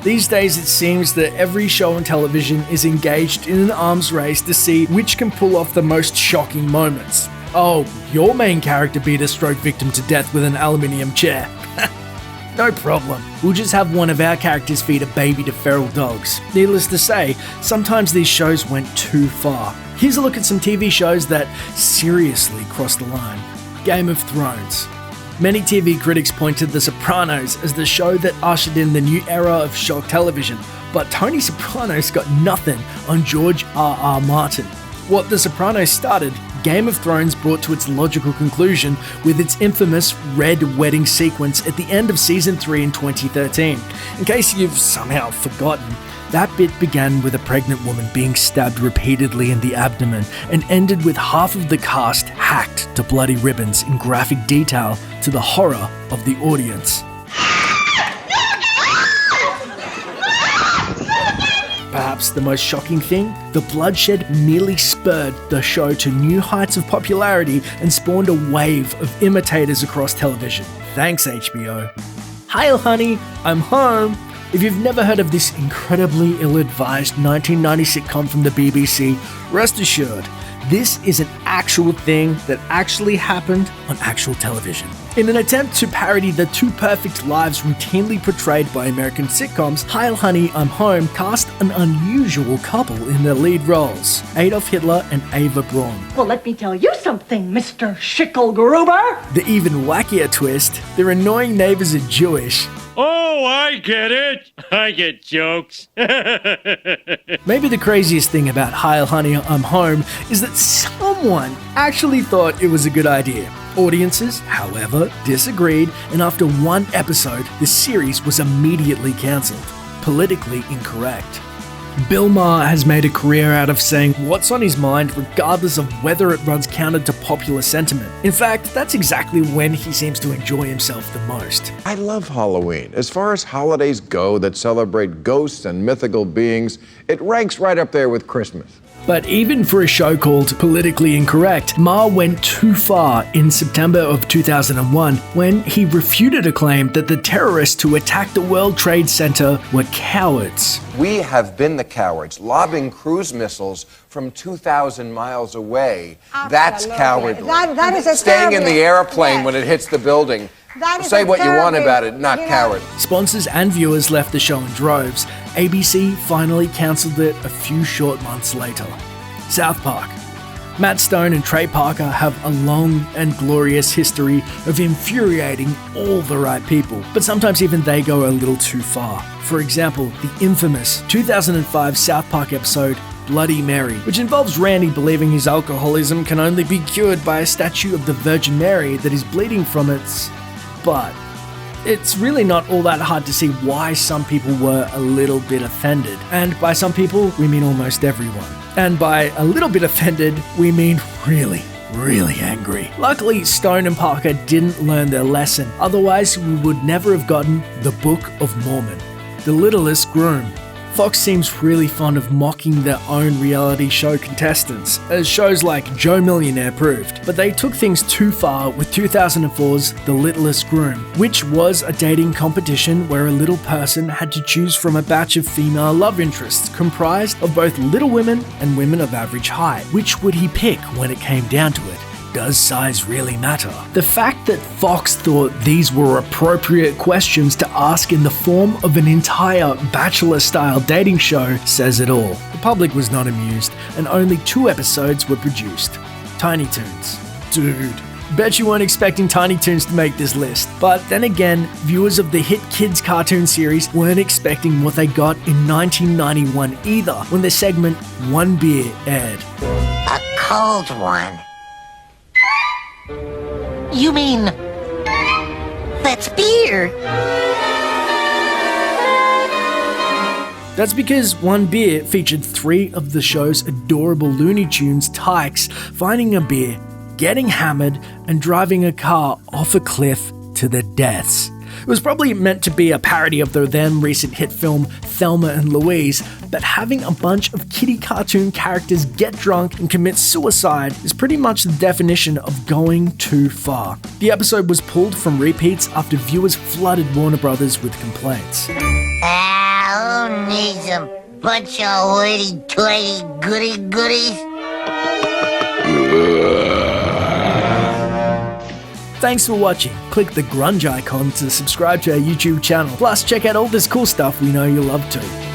These days it seems that every show on television is engaged in an arms race to see which can pull off the most shocking moments. Oh, your main character beat a stroke victim to death with an aluminium chair. No problem. We'll just have one of our characters feed a baby to feral dogs. Needless to say, sometimes these shows went too far. Here's a look at some TV shows that seriously crossed the line. Game of Thrones. Many TV critics point to The Sopranos as the show that ushered in the new era of shock television, but Tony Soprano's got nothing on George R.R. Martin. What The Sopranos started, Game of Thrones brought to its logical conclusion with its infamous red wedding sequence at the end of Season 3 in 2013. In case you've somehow forgotten, that bit began with a pregnant woman being stabbed repeatedly in the abdomen and ended with half of the cast hacked to bloody ribbons in graphic detail to the horror of the audience. Perhaps the most shocking thing? The bloodshed merely spurred the show to new heights of popularity and spawned a wave of imitators across television. Thanks, HBO. Heil, honey, I'm home. If you've never heard of this incredibly ill-advised 1990 sitcom from the BBC, rest assured, this is an actual thing that actually happened on actual television. In an attempt to parody the too perfect lives routinely portrayed by American sitcoms, Heil, Honey, I'm Home cast an unusual couple in their lead roles, Adolf Hitler and Eva Braun. Well, let me tell you something, Mr. Schickelgruber. The even wackier twist, their annoying neighbors are Jewish. Oh, I get it. I get jokes. Maybe the craziest thing about Heil, Honey, I'm Home is that someone actually thought it was a good idea. Audiences, however, disagreed, and after one episode, the series was immediately cancelled. Politically incorrect. Bill Maher has made a career out of saying what's on his mind regardless of whether it runs counter to popular sentiment. In fact, that's exactly when he seems to enjoy himself the most. I love Halloween. As far as holidays go that celebrate ghosts and mythical beings, it ranks right up there with Christmas. But even for a show called Politically Incorrect, Maher went too far in September of 2001 when he refuted a claim that the terrorists who attacked the World Trade Center were cowards. We have been the cowards, lobbing cruise missiles from 2,000 miles away. That's cowardly. That is a Staying in the terrible- airplane Yes. when it hits the building. That is Say a what you want terrible- about it, not you know- coward. Sponsors and viewers left the show in droves. ABC finally cancelled it a few short months later. South Park. Matt Stone and Trey Parker have a long and glorious history of infuriating all the right people, but sometimes even they go a little too far. For example, the infamous 2005 South Park episode Bloody Mary, which involves Randy believing his alcoholism can only be cured by a statue of the Virgin Mary that is bleeding from its butt. It's really not all that hard to see why some people were a little bit offended. And by some people, we mean almost everyone. And by a little bit offended, we mean really angry. Luckily, Stone and Parker didn't learn their lesson. Otherwise, we would never have gotten the Book of Mormon. The Littlest Groom. Fox seems really fond of mocking their own reality show contestants, as shows like Joe Millionaire proved. But they took things too far with 2004's The Littlest Groom, which was a dating competition where a little person had to choose from a batch of female love interests comprised of both little women and women of average height. Which would he pick when it came down to it? Does size really matter? The fact that Fox thought these were appropriate questions to ask in the form of an entire Bachelor-style dating show says it all. The public was not amused, and only 2 episodes were produced. Tiny Toons. Dude. Bet you weren't expecting Tiny Toons to make this list. But then again, viewers of the hit kids cartoon series weren't expecting what they got in 1991 either, when the segment One Beer aired. A cold one. You mean, that's beer? That's because One Beer featured 3 of the show's adorable Looney Tunes tykes finding a beer, getting hammered, and driving a car off a cliff to their deaths. It was probably meant to be a parody of the then recent hit film Thelma and Louise, but having a bunch of kiddie cartoon characters get drunk and commit suicide is pretty much the definition of going too far. The episode was pulled from repeats after viewers flooded Warner Brothers with complaints. Al, needs them. Bunch of hoity-toity goody-goodies. Thanks for watching. Click the grunge icon to subscribe to our YouTube channel. Plus, check out all this cool stuff we know you'll love too.